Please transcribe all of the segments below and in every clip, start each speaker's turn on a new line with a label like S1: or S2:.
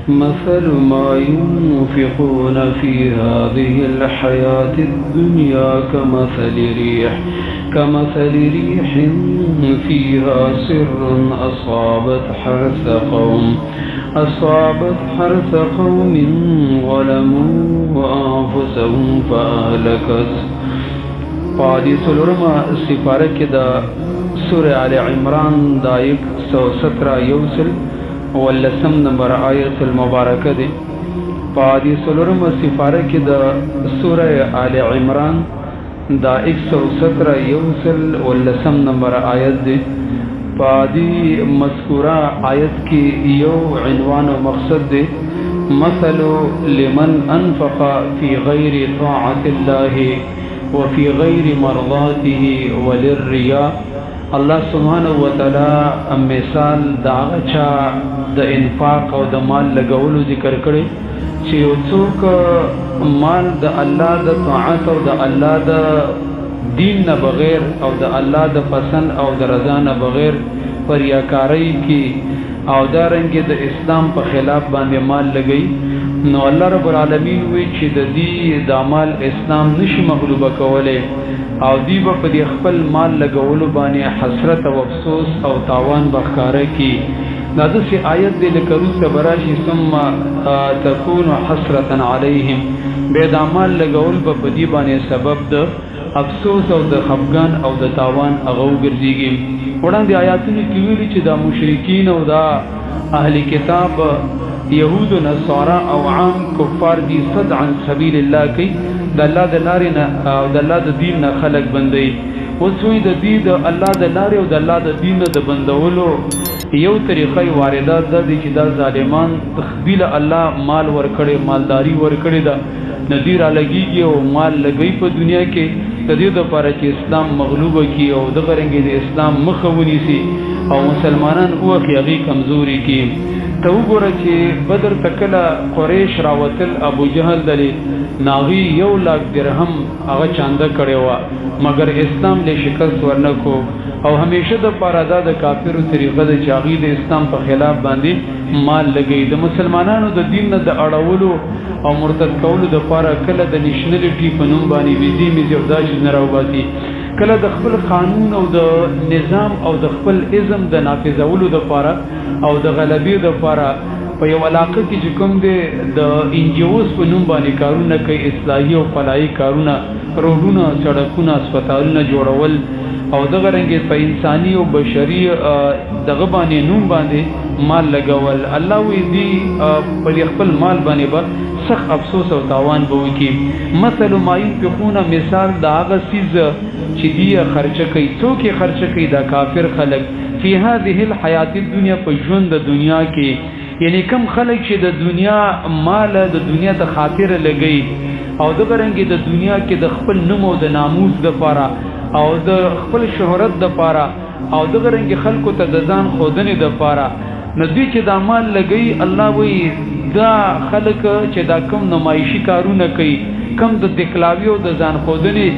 S1: مثل ما ينفقون في هذه الحياة الدنيا كمثل ريح فيها سر أصابت حرث قوم ظلموا أنفسهم فأهلكت. پادی سلورما سفارہ کی دا سورہ آل عمران دا 117 یوسل واللسم نمبر آیت المبارکہ دے. پادی سلورما سفارہ کی دا سورہ آل عمران دا 117 یوسل واللسم نمبر آیت دے. پادی مذکورہ آیت کی یو عنوان و مقصد دے مثل لمن انفق فی غیر طاعت اللہ وفي غير مرضاته وللرياء. الله سبحانه وتعالى مثال دا چا د انفاق او د مال لګولو ذکر کړي چې یو څوک مال د الله د طاعت او د الله د دین نه بغیر او د الله د پسند او د رضا نه بغیر پریاکاری کی او دا رنګ د اسلام په خلاف باندې مال لګي، نو الله رب العالمین وی چې د دې د عمل اسلام نشي مغلوبه کوله او دی په دې خپل مال لګولو باندې حسرت او افسوس او تاوان بخاره کی. دا د سی آیت دې لکرو صبراشي ثم تكون حسرتا علیهم، به د عمل لګول په دې باندې سبب د افسوس او د خفګان او د تاوان هغه ګرځيږي. وړاندې آیاتونه کې ویلي چې دا مشرکین او دا اهل کتاب یهود و نصارا او عام کفار دی صد عن سبیل الله کی د الله د لارې نه او د الله د دین نه خلق بندي. وسوی د دې د الله د لارې او د الله د دین نه د بندولو یو طریقې واردات د دې چې دا ظالمان تخبیل الله مال ورکړي، مالداری ورکړي دا نذیر لګيږي او مال لګي په دنیا کې د دې لپاره چې اسلام مغلوب کی او د غرنګي د اسلام مخونی سي او مسلمانان اوخي هغه کمزوري کی. ته وګوره چې بدر تکله قریش راوتل ابو جهل دلی ناغي 1 لک درهم هغه چانده کړي وا مگر اسلام له شکست ورنکو او همیشه د پارادا د کافرو طریقه د چاغي د اسلام په خلاف باندې مال لګي. د مسلمانانو د دین نه د اړولو او مرتد کولو د پاره کله د نېشنلټي په نوم باندې ویزي میزوداج نه راوباسي، کله د خپل قانون او د نظام او د خپل ازم د نافذولو د پاره او د غلبې د پاره په یو علاقه کې چې کوم د انجیوز په نوم باندې کارونه کوي، اصلاحي او فلاحي کارونه، روډونه، سړکونه، هسپتالونه جوړول او دغه رنګ په انساني او بشري دغه باندې نوم باندې مال لګول. الله وی دی په خپل مال باندې به سخت افسوس او تاوان به وکي. مثل ما ينفقون، مثال دا هغه چیز چې دی خرچه کوي، څوک خرچه کوي دا کافر خلک فی هذه الحیات الدنیا، په ژوند د دنیا کې، یعنی کم خلک چې د دنیا مال د دنیا ته خاطر لګي او دغه رنګ د دنیا کې د خپل نوم او د ناموس د پاره او د خپل شهرت د پاره او دغه رنګ خلکو ته د ځان خودنې د پاره، نو دوی چې دا مال لګي الله وی دا خلک چې دا کم نمایشي کارونه کوي، کم د دکلاوی او د ځان خودنې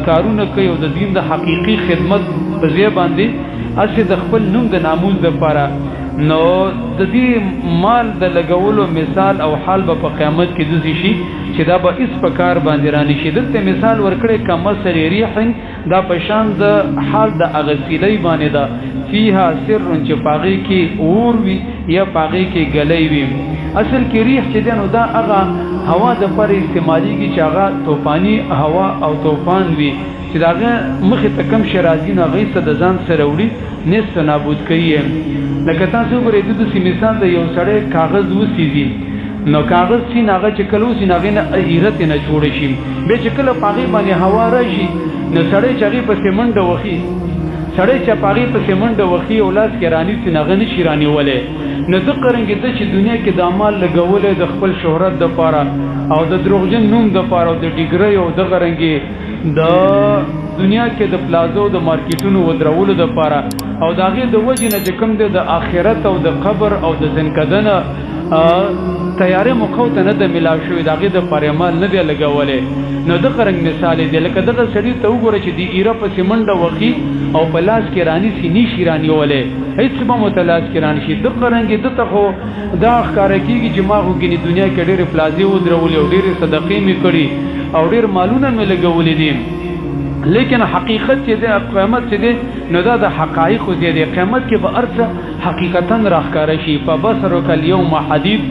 S1: کارونه کوي او د دین د حقيقي خدمت په ځای باندې اصل د خپل نوم د ناموس د پاره، نو د دې مال د لګولو مثال او حال به په قیامت کې د شي چې دا به اس په کار باندې رانی شي. دلته مثال ورکړي کما سریح، دا په شان د حال د اغسیلې باندې دا فيها سر چې پاغي کې اور وي یا پاغي کې غلې وي. اصل کې ریح چې دنو دا هغه هوا د پر استعمالي کې چې هغه طوفاني هوا او طوفان وي چې داغه مخه تکم شرازي نه غي څه د ځان سره وړي نس نابود کوي. لکه تاسو ګورئ د دې مثال د یو سړی کاغذ وسیږي، نو کاغذ چې ناغه چې کلو چې ناغه نه ایرت نه جوړ شي، به چې کله پاغي باندې هوا راشي نو سړی چې په سیمنډ وخی، سړی چې پاغي په سیمنډ وخی اولاد کې رانی چې ناغه نشي رانی ولې. نو د قرنګ د چې دنیا کې د اعمال لګولې د خپل شهرت د پاره او د دروغجن نوم د پاره او د ډیګری او د غرنګي د دنیا کې د پلازو د مارکیټونو ودرولو د پاره او داغه د وجه نه چې کوم د آخرت او د قبر او د زنکدنه تیارې مخو ته نه د ملاو شوې د هغې دپاره یې مال نه دی لګولی نو دغه رنګ مثال دی لکه دغه سړي ته وګوره چې د ایره پسې منډه وخي او په لاس کې رانیسي نیشي رانیولی هېڅ به مو ته لاس کې رانشي دغه رنګ یې دته خو دا ښکاره کېږي چې ما خو ګینې دنیا کې ډېرې پلازې ودرولې او ډېرې صدقې مې کړي او ډېر مالونه مې لګولي دي لیکن حقیقت چې دی قیامت چې دی نو دا د حقایقو ځای دی قیامت کې به هر څه حقیقتا راښکاره شي فبصرک الیوم حدید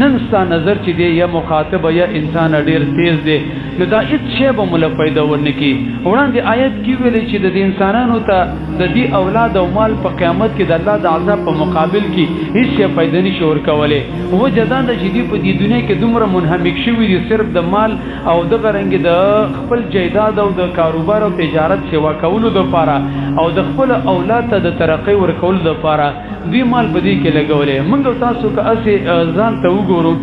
S1: نن ستا نظر چې دی یا مخاطب یا انسان ډېر تیز دی نو دا هېڅ شی به مو له پیدا ورنه کړي وړاندې آیت کې ویلې چې د انسانانو ته د دې اولاد او مال په قیامت کې د الله د عذاب په مقابل کې هېڅ شی پیدا نشي ورکولی وجه دا ده چې دوی په دې دنیا کې دومره منهمک شوي دي صرف د مال او دغه رنګې د خپل جایداد او د کاروبار او تجارت سیوا کولو دپاره او د خپل اولاد ته د ترقۍ ورکولو دپاره دوی مال په دې کې لګولی موږ او تاسو که هسې ځان ته وګورو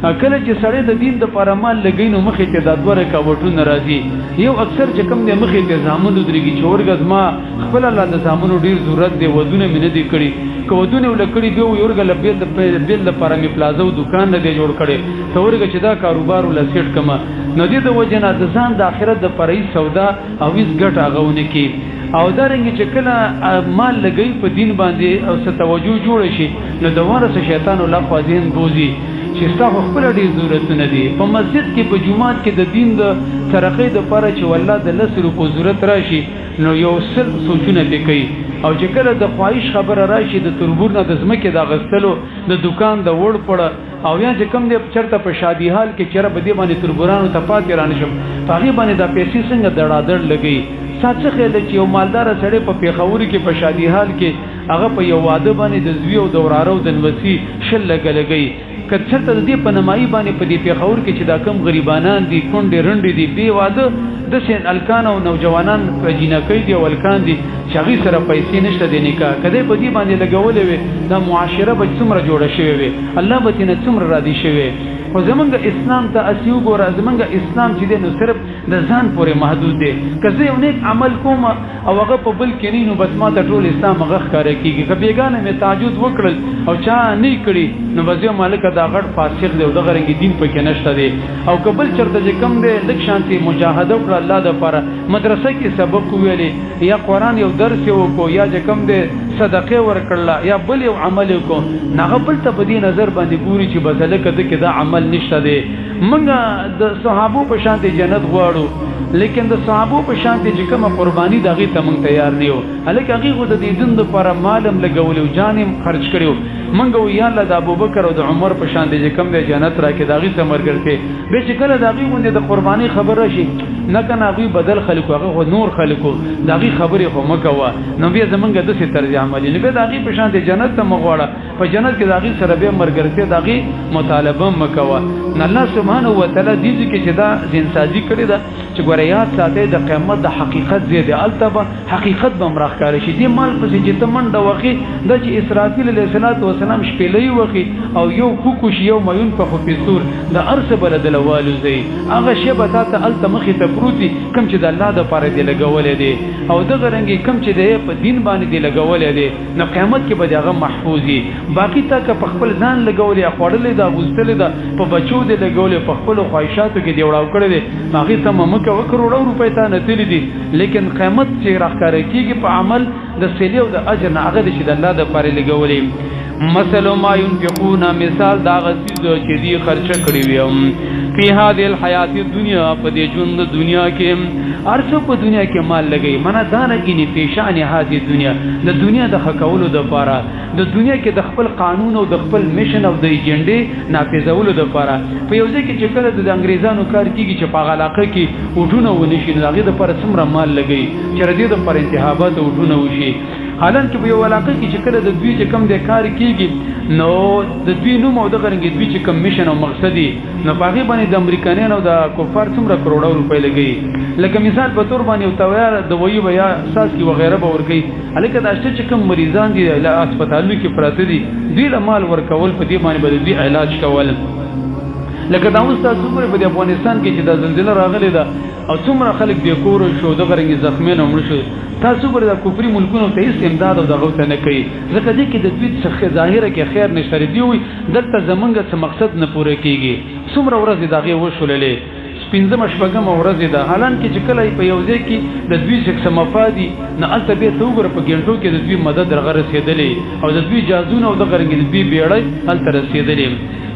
S1: کله چې سړی د دین دپاره مال لګوي نو مخې ته دا دوه رکاوټونه راځي یو اکثر چې کوم دی مخې ته زامن ودرېږي چې ورګه زما خپله لا د زامنو ډېر ضرورت دی ودونه مې نه دي کړي که ودونه یې له کړي بیا وایي ورګه له بیل دپاره مې پلازه او دوکان نه دی جوړ کړی ته ورګه چې دا کاروبار وله سیټ کړمه نو دې د وجې نه د ځان د آخرت دپاره هېڅ سودا او هېڅ ګټه هغه ونه کړي او دارنګه چې کله مال لګوي په دین باندې او څه توجه جوړ شي نو د ورسه شیطان له خوا ذهن بوزي چې ستا خو خپل ډېر ضرورتونه دي په مسجد کې په جومات کې د دین د ترقۍ دپاره چې والله د 10 روپو ضرورت راشي نو یو سل سوچونه پې کوي او چې کله د خواهش خبره راشي د تربور نه د ځمکې د اخیستلو د دوکان د وړ پړه او یا چې کوم دی چېرته په شادي حال کې چېرې به دې باندې تربورانو ته پاتې رانشم په هغې باندې دا پیسې څنګه دړادړ لګوي ستا څه خیال دی چې یو مالداره سړی په پېښور کې په شادي حال کې هغه په یو واده باندې د زوی او د وراره او د نوسي شل لګه لګوي که چېرته د دې په نمایي باندې په دې پېښور کې چې دا کم غریبانان دي کونډې رنډې دي بې واده داسې الکان او نوجوانان په جینکۍ دي او الکان دي چې هغوی سره پیسې نشته د نکاح که دی په دې باندې لګولی وي دا معاشره به څومره جوړه شوې وي الله به تېنه څومره راضي شوی خو زمونږ اسلام ته اسی وګوره زمونږ اسلام چې دی نو صرف د ځان پورې محدود دی که زه یو نیک عمل کوم او هغه په بل کې نه نو بس ما ته ټول اسلام هغه ښکاره کېږي که بیګانه مې تعجد وکړل او چا نه کړي نو بس یو مالکه دا غټ فاسق دی او دغه رنګې دین پکې نشته دی او که بل چېرته چې کوم دی لږ شانتې مجاهده وکړه الله دپاره مدرسه کې سبق وویلې یا قرآن یو درس یې وکړو یا چې کوم دی صدقې ورکړله یا بل یو عمل یې وکړو نو هغه بل ته په دې نظر باندې ګوري چې بس هلکه ده کې دا عمل نشته دی موږ د صحابو په شانتې جنت غواړو لیکن د صحابو په شانتې چې کومه قرباني د هغې ته موږ تیار نه یو هلکه هغې خو د دې دین دپاره مال هم لګولی او جان هم خرج کړی و موږ وایو یا الله د ابوبکر او د عمر په شانتې چې کوم دی جنت راکړي د هغې ته ملګرتې بیا چې کله د هغې غوندې د قربانۍ خبره شي نه که نه هغوی بدل خلکو هغه خو نور خلکو د هغې خبرې خو مه کوه نو بیا زمونږ داسې طرز عملي نو بیا د هغې په شانتې جنت ته مه غواړه په جنت کې د هغې سره بیا ملګرتیا د هغې مطالبه مه کوه نو الله سبحانه وتعالی دې ځای کې چې دا ځینسازي کړې ده چې ګوره یاد ساتئ د قیامت د حقیقت ځای دی هلته به حقیقت به هم راښکاره شي دې مال پسې چې ته منډه وخې دا چې اسرافیل علیه السلام شپېلۍ وخې او یو کوکو شي یو میون په خفیستور د هر څه به له دله والوځئ هغه شی به تا ته هلته مخې ته پروت وي کوم چې د الله دپاره دې لګولی دی او دغه رنګې کوم چې دی په دین باندې دې لګولی دی نو قیامت کې به د هغه محفوظ وي باقي تا که په خپل ځان لګولی یا خوړلی ده اغوستلی ده په بچو دې لګولی په خپلو خواهشاتو کې دې وړاو کړی دی هغې ته مه کوه کروړو روپۍ تا نتلي دي لیکن قیامت چې راښکاره کېږي په عمل د صلې او د اجر نه هغه دی چې د الله دپاره لګولی مثل ما ينفقون مثال دا غسیز چې دی خرچه کړی وي فی هذه الحیات الدنیا په دې ژوند دنیا کې ارڅ په دنیا کې مال لګي معنا دا نه کینی پیشان هذه دنیا د دنیا د حقولو د پاره د دنیا کې د خپل قانون او د خپل میشن او د ایجنډې نافذولو د پاره په یو ځای کې چې کله د انګریزانو کار کیږي چې په علاقه کې وټونه ونشي نو هغه د پر څومره مال لګي چې ردی د پر انتخابات وټونه وشي حالانکه په یو علاقه کې چې کله د دوی چې کم د کار کیږي نو د دوی نوم او د غرنګ دوی چې کم میشن او مقصدی نو پاغي باندې د امریکایانو او د کفار څومره کروڑو روپۍ لګي لکه مثال په تور باندې او تویار د وایي بیا اساس کی وغیرہ به ورګي الکه دا چې کم مریضان دي له هسپتالونو کې پراته دي دوی له مال ورکول په دې باندې به دوی علاج کول لکه دا اوس تاسو ګورئ په افغانستان کې چې دا زلزلہ راغلی ده او څومره خلک بې کوره شو دغه رنګې زخمیان هم مړه شو تاسو ګورئ دا کفري ملکونو ته هېڅ امداد او دغه ته نه کوي ځکه دې کې د دوی څخه ظاهره کې خیر نشته دی وي دلته زمونږ څه مقصد نه پوره کېږي څومره ورځې د هغې وشوللې پنځمه شپږمه ورځ ده حالانکه چې کله په یو ځای کې د دوی څخه مفادي نه الته به ته وګوره په ګڼټو کې د دوی مدد درغه رسېدلې او د دوی جازونه او د غرنګ د دوی بیړۍ الته رسېدلې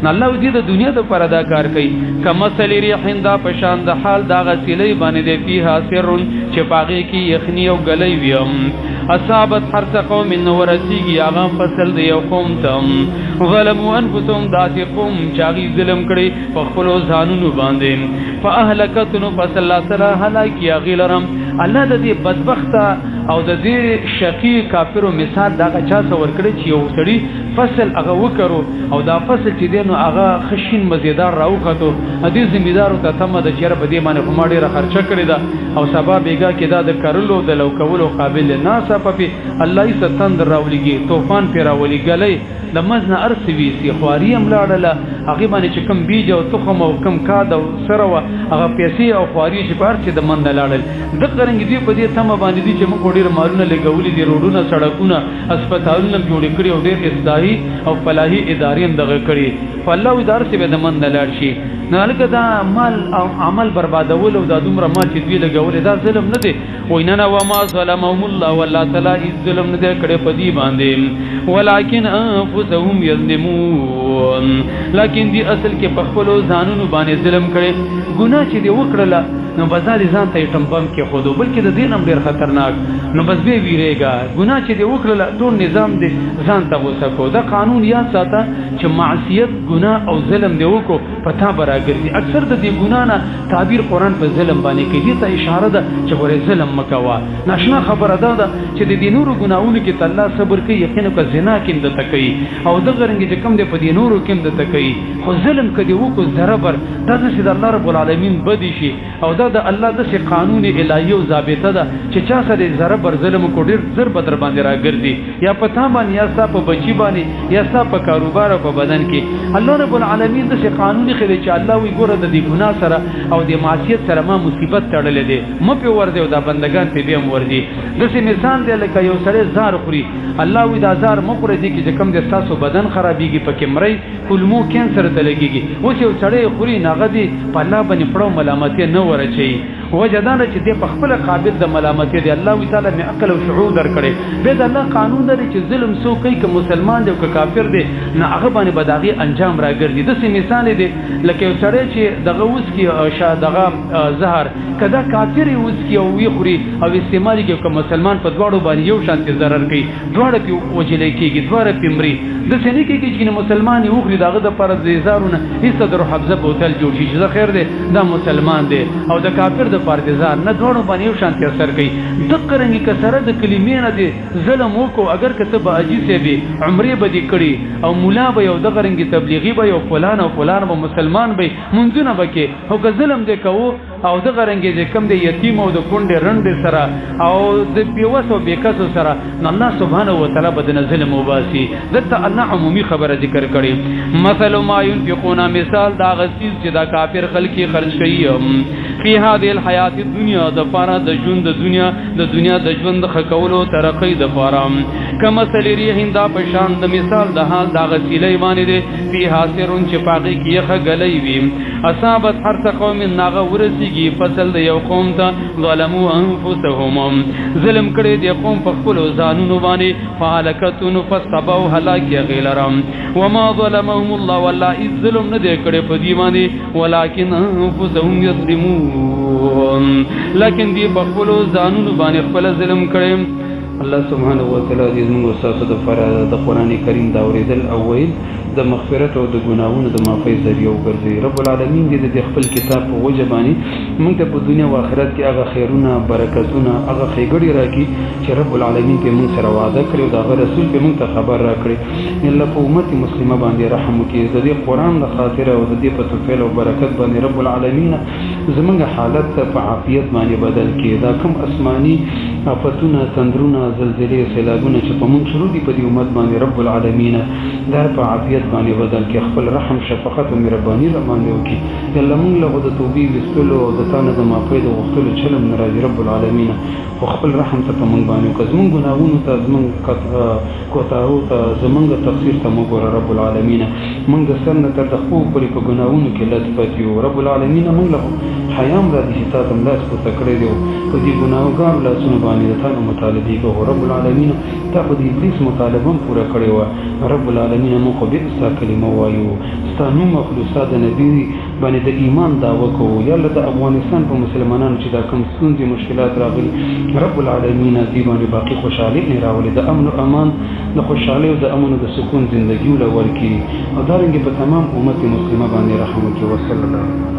S1: نه الله دې د دنیا د پر ادا کار کوي کما سلی ریحین دا پشان د حال دا غسیلې باندې دی فيها سر چې باغې کې یخنی او غلې ویم اصابت حرث قوم ورسیږي هغه فصل دی یو قوم تم ظلموا انفسهم ذات قوم چاغي ظلم کړي په خپل ځانونو باندې فاهلكتن فصل الله تعالی هلاکی غیلرم الله د دې بدبخت او د دې شقی کافرو مثال دا چا څور کړي چې یو سړی فصل هغه وکړو او دا فصل چې دینو هغه خشین مزیدار راوخته دې زمیدارو ته تمه د چیرې په دې باندې کومه ډیره خرچه کړی دا او سبا بیګا کې دا د کرلو د لو کولو قابل نه صفه الله یې ستند راولېږي طوفان پر راولې غلې لمزنا ارسوي سي خواري املاړه هغه باندې چې کم بیج او تخم او کم کاد او سره هغه پیسې او خواري چې بار چې د من لاړل د قرنګ دی په دې تمه باندې دي چې موږ ډیر مالونه لګولې دي روډونه سړکونه هسپتالونه جوړ کړي او ډیر اصلاحي او فلاحي ادارې دغه کړي فالله ادارې به د من لاړ شي نه لکه دا مال او عمل بربادول او د دومره مال چې دوی لګولې دا ظلم نه دی ویننا وما ظلمهم الله والله تعالی ظلم نه دی کړي په دې باندې ولکن انفسهم یظلمون لکن دی اصل کې په خپل ځانونو باندې ظلم کړي ګناه چې دی وکړله نو بازار ځان ته ټمبم کې خودو بلکې د دین هم ډیر خطرناک نو بس به ویریږي ګناه چې دی وکړله ټول نظام دی ځان ته وسکو دا قانون یاد ساته چې معصیت ګناه او ظلم دی وکړو پتا براګرځي اکثر د دې ګناه نه تعبیر قران په ظلم باندې کوي ته اشاره ده چې ګوره ظلم مکوا ناشنا خبره ده چې د دې نورو ګناہوں کې الله صبر کوي یقینا که زنا کې د تکي او د غرنګ چې کم دی په دې نورو کې د تکي خو ظلم کدي وکړو ضربر دا چې الله رب العالمین بدی شي او دا د الله د قانون الهي او ضابطه ده چې چا سره ضربر ظلم کو ډیر زر بدر باندې راګرځي یا پتا باندې یا ستا په بچی باندې یا ستا په کاروبار او په بدن کې الله رب العالمین د قانون خلې چې الله وی ګوره د دې ګناه سره او د معصیت سره ما مصیبت تړلې دي م په ورده او دا بندگان په دې وردي دغه مثال دی لکه یو سره زار خوري الله وی دا زار م پرې دي چې کم د تاسو بدن خرابيږي پکې مړی کلمو کینسر ته لګيږي اوس یو سړی خوري ناغدي په الله باندې پړو ملامتي نه ورچي وجدانه چې د خپل قابل د ملامتي دی الله تعالی می عقل او شعور درکړي به د الله قانون دی چې ظلم سو کوي که مسلمان دی او که کافر دی نه هغه باندې بداغي انجام راګرځي د سې مثال دی لکه یو سړی چې دغه اوس کې دغه زهر کدا کافر اوس کې او وی خوري او استعمال کې که مسلمان په دواړو باندې یو شان ضرر کوي دواړه په وجلې کېږي دواړه پمري د سنې کې چې مسلمان یو خوري دغه د پر زیزارونه هیڅ در حفظه بوتل جوړ شي چې خیر دی دا مسلمان دی او د کافر د پردیزار نه دواړو باندې یو شان اثر کوي د قرنګي کسره د کلمې نه دی ظلم وکړو اگر کته به اجي سي به عمره به دي کړي او مولا به یو د قرنګي تبلیغي به یو فلان او فلان به مسلمان به منځونه بکې او که ظلم دې کوو او د قرنګي چې کم دی یتیم او د کونډه رند سره او د بیوسو بیکاسو سره الله سبحانه و تعالی بدن ظلم وباسي دته الله عمومي خبره ذکر کړي مثل ما ينفقون مثال دا غسیز چې دا کافر خلقي خرج کوي فی هذه الحیات الدنیا د پاره د ژوند د دنیا د ژوند خکولو ترقی د پاره کما سلیری هندا پشان د مثال د حال دا غسیلې باندې دي فی حاصرون چې پاګه کیه غلې وي اصابت حرث قوم ناغه ورسیږي فصل د یو قوم ته ظلموا انفسهم ظلم کړي د قوم په خپل ځانونو باندې فالکتون فصبوا هلاک غیلرم وما ظلمهم الله والله ظلم نه دې کړي په دی باندې ولکن انفسهم یظلمون لكن دی په خپل ځانونو باندې خپل ظلم کړي الله سبحانه و تعالی دې موږ اساسه د فراد د قران کریم دا اوریدل اول د مغفرت او د ګناہوں د معافی ذریعہ وګرځي رب العالمین دې د خپل کتاب په وجبانی موږ ته په دنیا او آخرت کې هغه خیرونه برکتونه هغه خیګړي راکړي چې رب العالمین په موږ سره وعده کړی او د رسول په موږ ته خبر راکړي الله په امت مسلمه باندې رحم وکړي د دې قران د خاطر او د دې په توفیق او برکت باندې رب العالمین زمونږ حالت په عافیت باندې بدل کړي دا کوم آسماني آفتونه تندرونه زلزلې سیلابونه چې په موږ شروع دي په دې امت باندې رب العالمین دا په عافیت باندې بدل کې خپل رحم شفقت او مهرباني را باندې وکړي یالله موږ له د توبې وستلو او د تانه د معافۍ د غوښتلو چلم ناراضي رب العالمین او خپل رحم ته په موږ باندې وکړي زموږ ګناهونو ته زموږ کوتاهو ته زموږ تقصیر ته موږ رب العالمین موږ سر نه تر د خپل پورې په ګناهونو کې لطفت یو رب العالمین موږ له حیام را دي چې تاسو لاس پورته کړی دی په دې ګناهګار لاسونو باندې د تاسو مطالبه کوو رب العالمین تا په دې ابلیس مطالبه پوره کړی و رب العالمین موږ به استا کلمه وایو ستانو مخلوقات د نبی باندې د ایمان دعوه کوو یا الله د افغانستان په مسلمانانو چې دا کوم ستونزې مشکلات راغلي رب العالمین دې باندې باقي خوشحالي نه راولي د امن او امان د خوشحالي او د امن او د سکون ژوندۍ ولور کی او دارنګ په تمام امت مسلمه باندې رحمت وکړي وصلی الله